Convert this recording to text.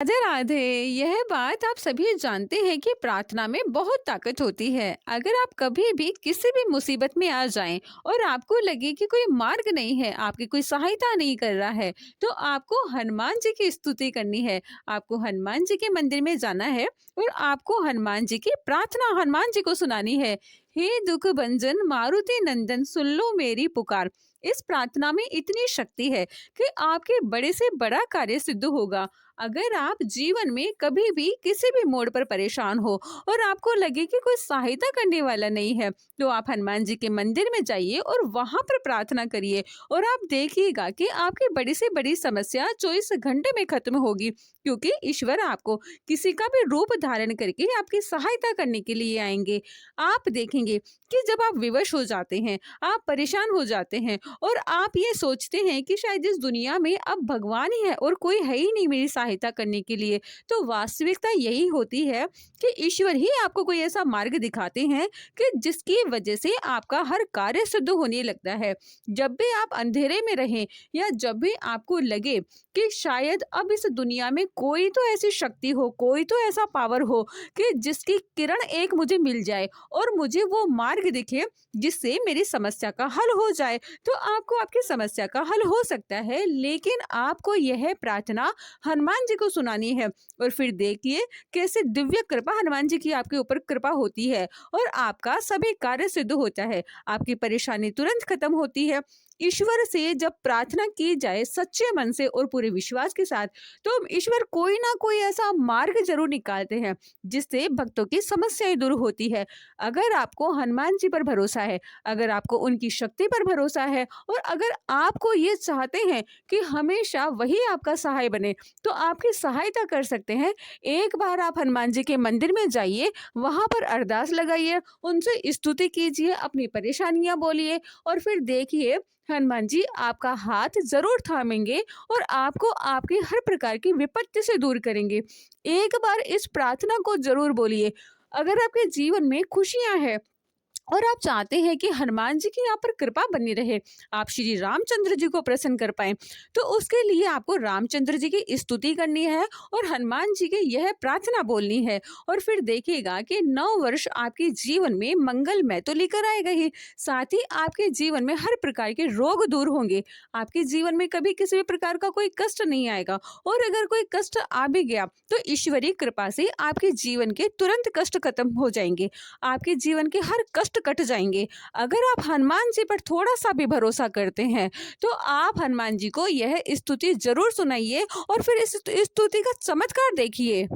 राधे राधे। यह बात आप सभी जानते हैं कि प्रार्थना में बहुत ताकत होती है। अगर आप कभी भी किसी भी मुसीबत में आ जाएं और आपको लगे कि कोई मार्ग नहीं है, आपकी कोई सहायता नहीं कर रहा है, तो आपको हनुमान जी की स्तुति करनी है। आपको हनुमान जी के मंदिर में जाना है और आपको हनुमान जी की प्रार्थना हनुमान जी को सुनानी है। हे दुख भंजन मारुति नंदन, सुन लो मेरी पुकार। इस प्रार्थना में इतनी शक्ति है कि आपके बड़े से बड़ा कार्य सिद्ध होगा। अगर आप जीवन में कभी भी किसी भी मोड़ पर परेशान हो और आपको लगे कि कोई सहायता करने वाला नहीं है, तो आप हनुमान जी के मंदिर में जाइए और वहां पर प्रार्थना करिए और आप देखिएगा कि आपकी बड़ी से बड़ी समस्या 24 घंटे में खत्म होगी, क्योंकि ईश्वर आपको किसी का भी रूप धारण करके आपकी सहायता करने के लिए आएंगे। आप देखेंगे कि जब आप विवश हो जाते हैं, आप परेशान हो जाते हैं और आप ये सोचते हैं कि शायद इस दुनिया में अब भगवान ही है और कोई है ही नहीं मेरी सहायता करने के लिए, तो वास्तविकता यही होती है कि ईश्वर ही आपको कोई ऐसा मार्ग दिखाते हैं कि जिसकी वजह से आपका हर कार्य सिद्ध होने लगता है। जब भी आप अंधेरे में रहें या जब भी आपको लगे कि शायद अब इस दुनिया में कोई तो ऐसी शक्ति हो, कोई तो ऐसा पावर हो कि जिसकी किरण एक मुझे मिल जाए और मुझे वो मार्ग दिखे जिससे मेरी समस्या का हल हो जाए, तो आपको आपकी समस्या का हल हो सकता है। लेकिन आपको यह प्रार्थना हनुमान जी को सुनानी है और फिर देखिए कैसे दिव्य कृपा हनुमान जी की आपके ऊपर कृपा होती है और आपका सभी कार्य सिद्ध होता है। आपकी परेशानी तुरंत खत्म होती है। ईश्वर से जब प्रार्थना की जाए सच्चे मन से और पूरे विश्वास के साथ, तो ईश्वर कोई ना कोई ऐसा मार्ग जरूर निकालते हैं जिससे भक्तों की समस्याएं दूर होती है। अगर आपको हनुमान जी पर भरोसा है, अगर आपको उनकी शक्ति पर भरोसा है और अगर आपको ये चाहते हैं कि हमेशा वही आपका सहाय बने, तो आपकी सहायता कर सकते हैं। एक बार आप हनुमान जी के मंदिर में जाइए, वहां पर अरदास लगाइए, उनसे स्तुति कीजिए, अपनी परेशानियां बोलिए और फिर देखिए हनुमान जी आपका हाथ जरूर थामेंगे और आपको आपकी हर प्रकार की विपत्ति से दूर करेंगे। एक बार इस प्रार्थना को जरूर बोलिए। अगर आपके जीवन में खुशियां हैं और आप चाहते हैं कि हनुमान जी की यहाँ पर कृपा बनी रहे, आप श्री रामचंद्र जी को प्रसन्न कर पाए, तो उसके लिए आपको रामचंद्र जी की स्तुति करनी है और हनुमान जी की यह प्रार्थना बोलनी है। और फिर देखिएगा कि 9 वर्ष आपके जीवन में मंगलमय तो लेकर आएगा ही, साथ ही आपके जीवन में हर प्रकार के रोग दूर होंगे। आपके जीवन में कभी किसी भी प्रकार का कोई कष्ट नहीं आएगा और अगर कोई कष्ट आ भी गया तो ईश्वरीय कृपा से आपके जीवन के तुरंत कष्ट खत्म हो जाएंगे, आपके जीवन के हर कष्ट कट जाएंगे। अगर आप हनुमान जी पर थोड़ा सा भी भरोसा करते हैं, तो आप हनुमान जी को यह स्तुति जरूर सुनाइए और फिर इस स्तुति का चमत्कार देखिए।